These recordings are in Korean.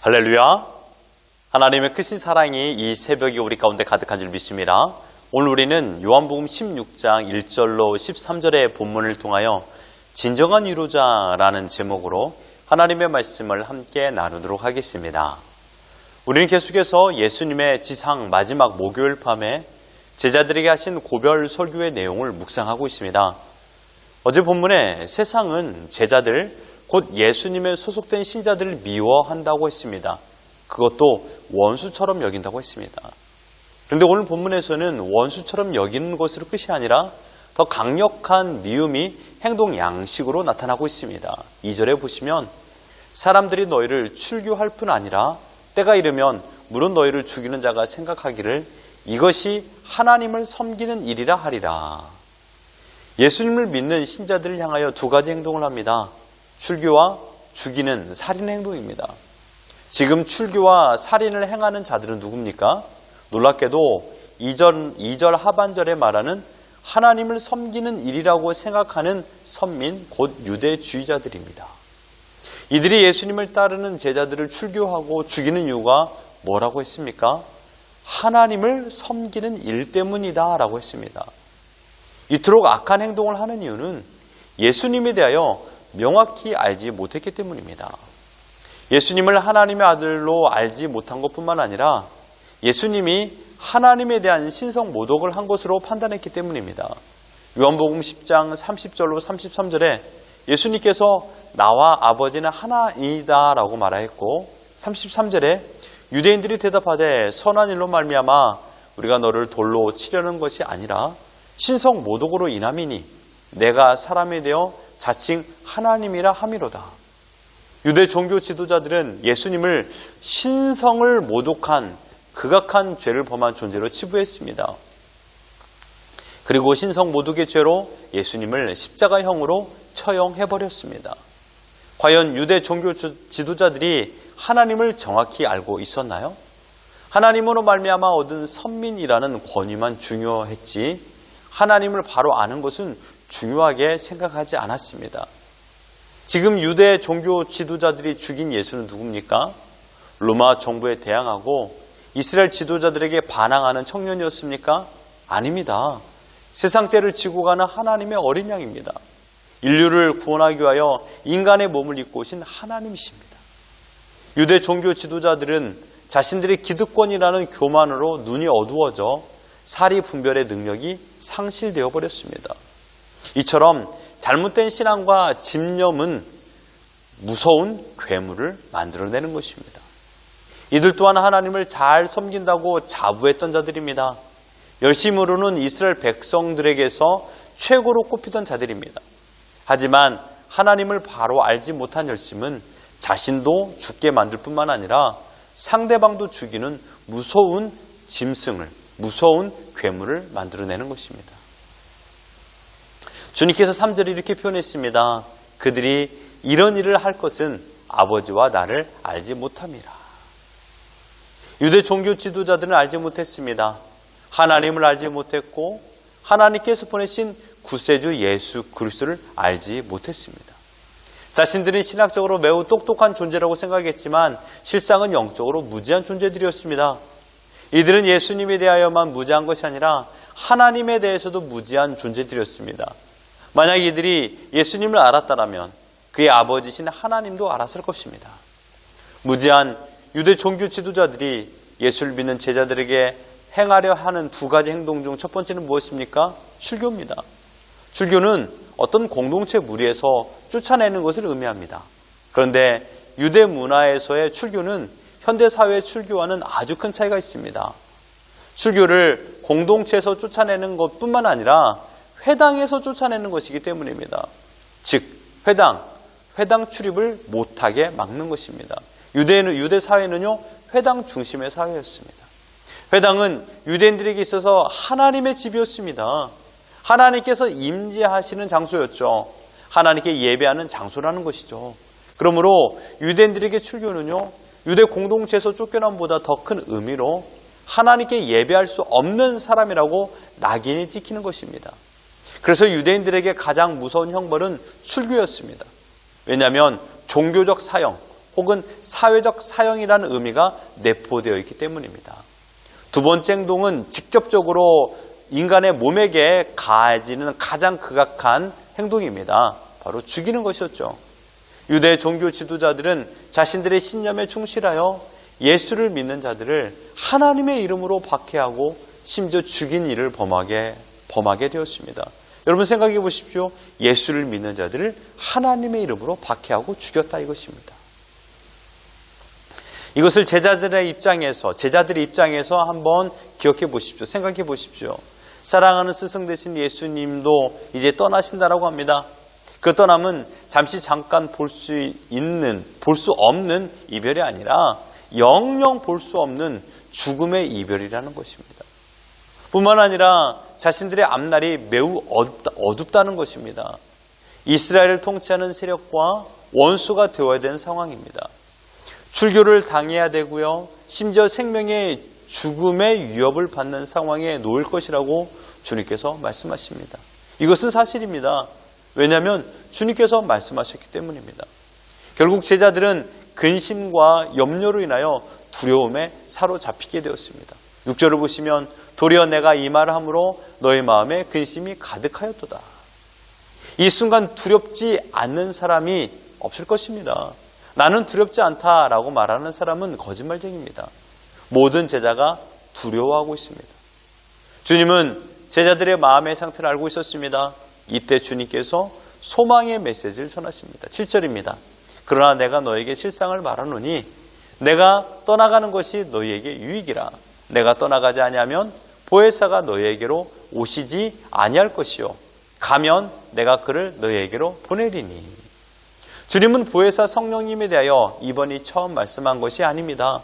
할렐루야! 하나님의 크신 사랑이 이 새벽에 우리 가운데 가득한 줄 믿습니다. 오늘 우리는 요한복음 16장 1절로 13절의 본문을 통하여 진정한 위로자라는 제목으로 하나님의 말씀을 함께 나누도록 하겠습니다. 우리는 계속해서 예수님의 지상 마지막 목요일 밤에 제자들에게 하신 고별 설교의 내용을 묵상하고 있습니다. 어제 본문에 세상은 제자들, 곧 예수님의 소속된 신자들을 미워한다고 했습니다. 그것도 원수처럼 여긴다고 했습니다. 그런데 오늘 본문에서는 원수처럼 여기는 것으로 끝이 아니라 더 강력한 미움이 행동 양식으로 나타나고 있습니다. 2절에 보시면 사람들이 너희를 출교할 뿐 아니라 때가 이르면 물론 너희를 죽이는 자가 생각하기를 이것이 하나님을 섬기는 일이라 하리라. 예수님을 믿는 신자들을 향하여 두 가지 행동을 합니다. 출교와 죽이는 살인 행동입니다. 지금 출교와 살인을 행하는 자들은 누굽니까? 놀랍게도 2절 하반절에 말하는 하나님을 섬기는 일이라고 생각하는 선민, 곧 유대주의자들입니다. 이들이 예수님을 따르는 제자들을 출교하고 죽이는 이유가 뭐라고 했습니까? 하나님을 섬기는 일 때문이다 라고 했습니다. 이토록 악한 행동을 하는 이유는 예수님에 대하여 명확히 알지 못했기 때문입니다. 예수님을 하나님의 아들로 알지 못한 것뿐만 아니라 예수님이 하나님에 대한 신성 모독을 한 것으로 판단했기 때문입니다. 요한복음 10장 30절로 33절에 예수님께서 나와 아버지는 하나이다 라고 말하였고 33절에 유대인들이 대답하되 선한 일로 말미암아 우리가 너를 돌로 치려는 것이 아니라 신성 모독으로 인함이니 내가 사람이 되어 자칭 하나님이라 함이로다. 유대 종교 지도자들은 예수님을 신성을 모독한 극악한 죄를 범한 존재로 치부했습니다. 그리고 신성 모독의 죄로 예수님을 십자가형으로 처형해버렸습니다. 과연 유대 종교 지도자들이 하나님을 정확히 알고 있었나요? 하나님으로 말미암아 얻은 선민이라는 권위만 중요했지 하나님을 바로 아는 것은 중요하게 생각하지 않았습니다. 지금 유대 종교 지도자들이 죽인 예수는 누굽니까? 로마 정부에 대항하고 이스라엘 지도자들에게 반항하는 청년이었습니까? 아닙니다. 세상 죄를 지고 가는 하나님의 어린 양입니다. 인류를 구원하기 위하여 인간의 몸을 입고 오신 하나님이십니다. 유대 종교 지도자들은 자신들의 기득권이라는 교만으로 눈이 어두워져 사리 분별의 능력이 상실되어 버렸습니다. 이처럼 잘못된 신앙과 집념은 무서운 괴물을 만들어내는 것입니다. 이들 또한 하나님을 잘 섬긴다고 자부했던 자들입니다. 열심으로는 이스라엘 백성들에게서 최고로 꼽히던 자들입니다. 하지만 하나님을 바로 알지 못한 열심은 자신도 죽게 만들 뿐만 아니라 상대방도 죽이는 무서운 짐승을, 무서운 괴물을 만들어내는 것입니다. 주님께서 3절에 이렇게 표현했습니다. 그들이 이런 일을 할 것은 아버지와 나를 알지 못함이라. 유대 종교 지도자들은 알지 못했습니다. 하나님을 알지 못했고 하나님께서 보내신 구세주 예수 그리스도를 알지 못했습니다. 자신들은 신학적으로 매우 똑똑한 존재라고 생각했지만 실상은 영적으로 무지한 존재들이었습니다. 이들은 예수님에 대하여만 무지한 것이 아니라 하나님에 대해서도 무지한 존재들이었습니다. 만약 이들이 예수님을 알았다면 그의 아버지신 하나님도 알았을 것입니다. 무지한 유대 종교 지도자들이 예수를 믿는 제자들에게 행하려 하는 두 가지 행동 중 첫 번째는 무엇입니까? 출교입니다. 출교는 어떤 공동체 무리에서 쫓아내는 것을 의미합니다. 그런데 유대 문화에서의 출교는 현대 사회의 출교와는 아주 큰 차이가 있습니다. 출교를 공동체에서 쫓아내는 것뿐만 아니라 회당에서 쫓아내는 것이기 때문입니다. 즉 회당 출입을 못하게 막는 것입니다. 유대 사회는요 회당 중심의 사회였습니다. 회당은 유대인들에게 있어서 하나님의 집이었습니다. 하나님께서 임재하시는 장소였죠. 하나님께 예배하는 장소라는 것이죠. 그러므로 유대인들에게 출교는요 유대 공동체에서 쫓겨남보다 더 큰 의미로 하나님께 예배할 수 없는 사람이라고 낙인이 찍히는 것입니다. 그래서 유대인들에게 가장 무서운 형벌은 출교였습니다. 왜냐하면 종교적 사형, 혹은 사회적 사형이라는 의미가 내포되어 있기 때문입니다. 두 번째 행동은 직접적으로 인간의 몸에게 가해지는 가장 극악한 행동입니다. 바로 죽이는 것이었죠. 유대 종교 지도자들은 자신들의 신념에 충실하여 예수를 믿는 자들을 하나님의 이름으로 박해하고 심지어 죽인 일을 범하게 되었습니다. 여러분 생각해 보십시오. 예수를 믿는 자들을 하나님의 이름으로 박해하고 죽였다 이것입니다. 이것을 제자들의 입장에서 한번 기억해 보십시오. 생각해 보십시오. 사랑하는 스승 되신 예수님도 이제 떠나신다라고 합니다. 그 떠남은 잠시 잠깐 볼 수 없는 이별이 아니라 영영 볼 수 없는 죽음의 이별이라는 것입니다. 뿐만 아니라 자신들의 앞날이 매우 어둡다는 것입니다. 이스라엘을 통치하는 세력과 원수가 되어야 되는 상황입니다. 출교를 당해야 되고요. 심지어 생명의 죽음의 위협을 받는 상황에 놓일 것이라고 주님께서 말씀하십니다. 이것은 사실입니다. 왜냐하면 주님께서 말씀하셨기 때문입니다. 결국 제자들은 근심과 염려로 인하여 두려움에 사로잡히게 되었습니다. 6절을 보시면 도리어 내가 이 말을 함으로 너희 마음에 근심이 가득하였도다. 이 순간 두렵지 않는 사람이 없을 것입니다. 나는 두렵지 않다라고 말하는 사람은 거짓말쟁이입니다. 모든 제자가 두려워하고 있습니다. 주님은 제자들의 마음의 상태를 알고 있었습니다. 이때 주님께서 소망의 메시지를 전하십니다. 7절입니다. 그러나 내가 너에게 실상을 말하노니 내가 떠나가는 것이 너희에게 유익이라. 내가 떠나가지 아니하면 보혜사가 너희에게로 오시지 아니할 것이요 가면 내가 그를 너희에게로 보내리니. 주님은 보혜사 성령님에 대하여 이번이 처음 말씀한 것이 아닙니다.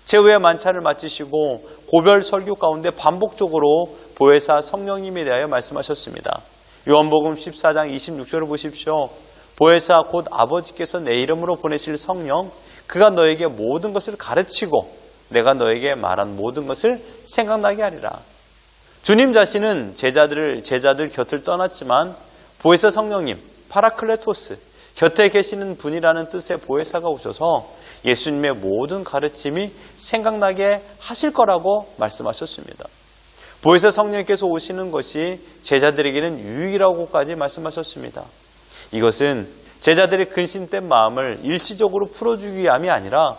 최후의 만찬을 마치시고 고별 설교 가운데 반복적으로 보혜사 성령님에 대하여 말씀하셨습니다. 요한복음 14장 26절을 보십시오. 보혜사 곧 아버지께서 내 이름으로 보내실 성령, 그가 너에게 모든 것을 가르치고 내가 너에게 말한 모든 것을 생각나게 하리라. 주님 자신은 제자들 곁을 떠났지만 보혜사 성령님, 파라클레토스, 곁에 계시는 분이라는 뜻의 보혜사가 오셔서 예수님의 모든 가르침이 생각나게 하실 거라고 말씀하셨습니다. 보혜사 성령께서 오시는 것이 제자들에게는 유익이라고까지 말씀하셨습니다. 이것은 제자들의 근심된 마음을 일시적으로 풀어주기 위함이 아니라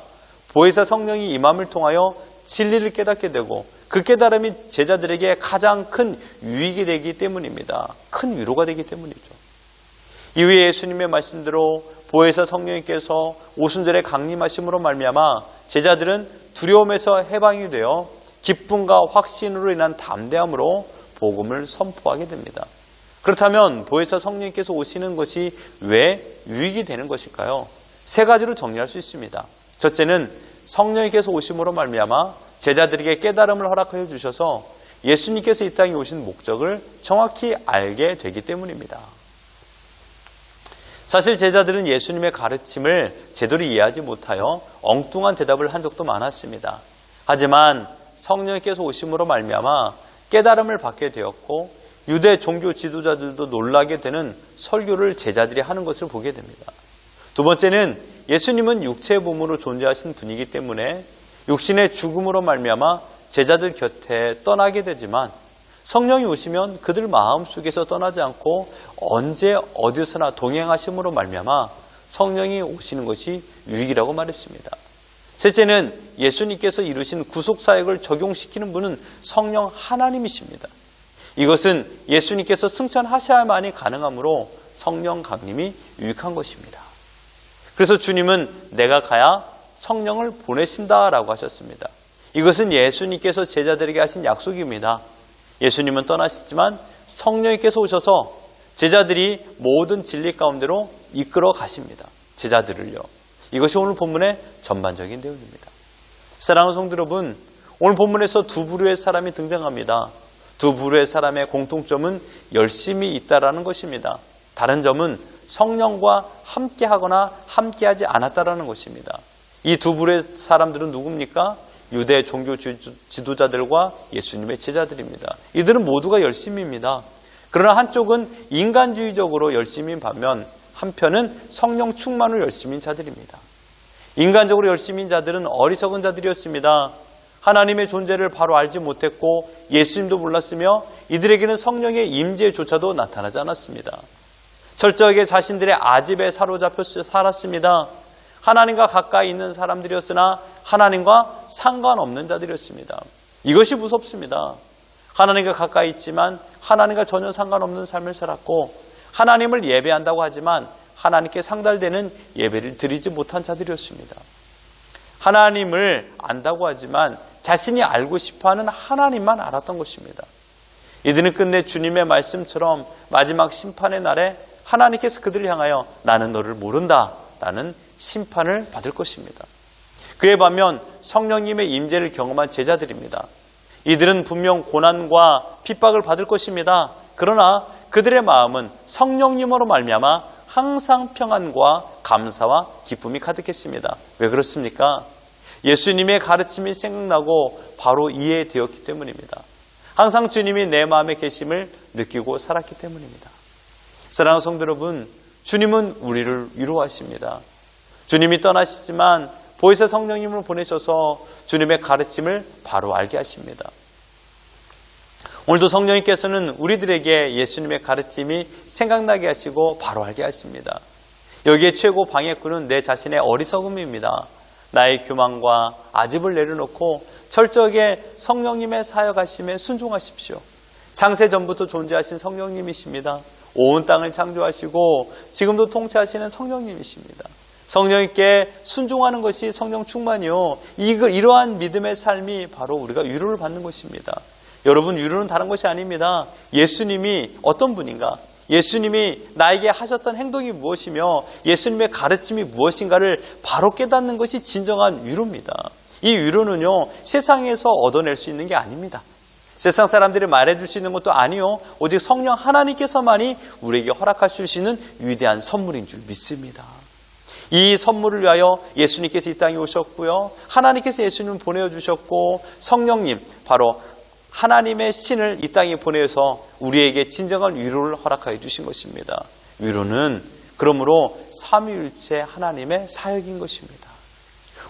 보혜사 성령이 이 마음을 통하여 진리를 깨닫게 되고 그 깨달음이 제자들에게 가장 큰 유익이 되기 때문입니다. 큰 위로가 되기 때문이죠. 이후에 예수님의 말씀대로 보혜사 성령님께서 오순절에 강림하심으로 말미암아 제자들은 두려움에서 해방이 되어 기쁨과 확신으로 인한 담대함으로 복음을 선포하게 됩니다. 그렇다면 보혜사 성령님께서 오시는 것이 왜 유익이 되는 것일까요? 세 가지로 정리할 수 있습니다. 첫째는 성령님께서 오심으로 말미암아 제자들에게 깨달음을 허락하여 주셔서 예수님께서 이 땅에 오신 목적을 정확히 알게 되기 때문입니다. 사실 제자들은 예수님의 가르침을 제대로 이해하지 못하여 엉뚱한 대답을 한 적도 많았습니다. 하지만 성령께서 오심으로 말미암아 깨달음을 받게 되었고 유대 종교 지도자들도 놀라게 되는 설교를 제자들이 하는 것을 보게 됩니다. 두 번째는 예수님은 육체의 몸으로 존재하신 분이기 때문에 육신의 죽음으로 말미암아 제자들 곁에 떠나게 되지만 성령이 오시면 그들 마음속에서 떠나지 않고 언제 어디서나 동행하심으로 말미암아 성령이 오시는 것이 유익이라고 말했습니다. 셋째는 예수님께서 이루신 구속사역을 적용시키는 분은 성령 하나님이십니다. 이것은 예수님께서 승천하셔야만이 가능하므로 성령 강림이 유익한 것입니다. 그래서 주님은 내가 가야 성령을 보내신다라고 하셨습니다. 이것은 예수님께서 제자들에게 하신 약속입니다. 예수님은 떠나시지만 성령님께서 오셔서 제자들이 모든 진리 가운데로 이끌어 가십니다. 제자들을요. 이것이 오늘 본문의 전반적인 내용입니다. 사랑하는 성도 여러분, 오늘 본문에서 두 부류의 사람이 등장합니다. 두 부류의 사람의 공통점은 열심이 있다라는 것입니다. 다른 점은 성령과 함께하거나 함께하지 않았다라는 것입니다. 이 두 부류의 사람들은 누굽니까? 유대 종교 지도자들과 예수님의 제자들입니다. 이들은 모두가 열심입니다. 그러나 한쪽은 인간주의적으로 열심인 반면 한편은 성령 충만으로 열심인 자들입니다. 인간적으로 열심인 자들은 어리석은 자들이었습니다. 하나님의 존재를 바로 알지 못했고 예수님도 몰랐으며 이들에게는 성령의 임재조차도 나타나지 않았습니다. 철저하게 자신들의 아집에 사로잡혀 살았습니다. 하나님과 가까이 있는 사람들이었으나 하나님과 상관없는 자들이었습니다. 이것이 무섭습니다. 하나님과 가까이 있지만 하나님과 전혀 상관없는 삶을 살았고 하나님을 예배한다고 하지만 하나님께 상달되는 예배를 드리지 못한 자들이었습니다. 하나님을 안다고 하지만 자신이 알고 싶어하는 하나님만 알았던 것입니다. 이들은 끝내 주님의 말씀처럼 마지막 심판의 날에 하나님께서 그들을 향하여 나는 너를 모른다 라는 심판을 받을 것입니다. 그에 반면 성령님의 임재를 경험한 제자들입니다. 이들은 분명 고난과 핍박을 받을 것입니다. 그러나 그들의 마음은 성령님으로 말미암아 항상 평안과 감사와 기쁨이 가득했습니다. 왜 그렇습니까? 예수님의 가르침이 생각나고 바로 이해되었기 때문입니다. 항상 주님이 내 마음에 계심을 느끼고 살았기 때문입니다. 사랑하는 성도 여러분, 주님은 우리를 위로하십니다. 주님이 떠나시지만 보혜사 성령님을 보내셔서 주님의 가르침을 바로 알게 하십니다. 오늘도 성령님께서는 우리들에게 예수님의 가르침이 생각나게 하시고 바로 알게 하십니다. 여기에 최고 방해꾼은 내 자신의 어리석음입니다. 나의 교만과 아집을 내려놓고 철저하게 성령님의 사역하심에 순종하십시오. 창세전부터 존재하신 성령님이십니다. 온 땅을 창조하시고 지금도 통치하시는 성령님이십니다. 성령님께 순종하는 것이 성령 충만이요. 이러한 믿음의 삶이 바로 우리가 위로를 받는 것입니다. 여러분, 위로는 다른 것이 아닙니다. 예수님이 어떤 분인가? 예수님이 나에게 하셨던 행동이 무엇이며 예수님의 가르침이 무엇인가를 바로 깨닫는 것이 진정한 위로입니다. 이 위로는요, 세상에서 얻어낼 수 있는 게 아닙니다. 세상 사람들이 말해줄 수 있는 것도 아니요, 오직 성령 하나님께서만이 우리에게 허락하실 수 있는 위대한 선물인 줄 믿습니다. 이 선물을 위하여 예수님께서 이 땅에 오셨고요, 하나님께서 예수님을 보내주셨고 성령님, 바로 하나님의 신을 이 땅에 보내서 우리에게 진정한 위로를 허락하여 주신 것입니다. 위로는 그러므로 삼위일체 하나님의 사역인 것입니다.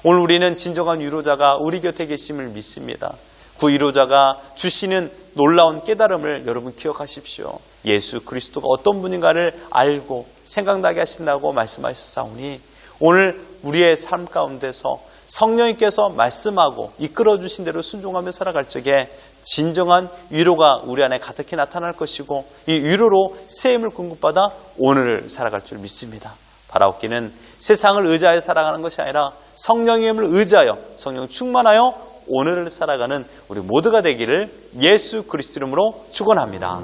오늘 우리는 진정한 위로자가 우리 곁에 계심을 믿습니다. 그 위로자가 주시는 놀라운 깨달음을 여러분 기억하십시오. 예수 그리스도가 어떤 분인가를 알고 생각나게 하신다고 말씀하셨사오니 오늘 우리의 삶 가운데서 성령님께서 말씀하고 이끌어 주신 대로 순종하며 살아갈 적에 진정한 위로가 우리 안에 가득히 나타날 것이고 이 위로로 새 힘을 공급받아 오늘을 살아갈 줄 믿습니다. 바라옵기는 세상을 의지하여 살아가는 것이 아니라 성령의 힘을 의지하여 성령 충만하여 오늘을 살아가는 우리 모두가 되기를 예수 그리스도 이름으로 축원합니다.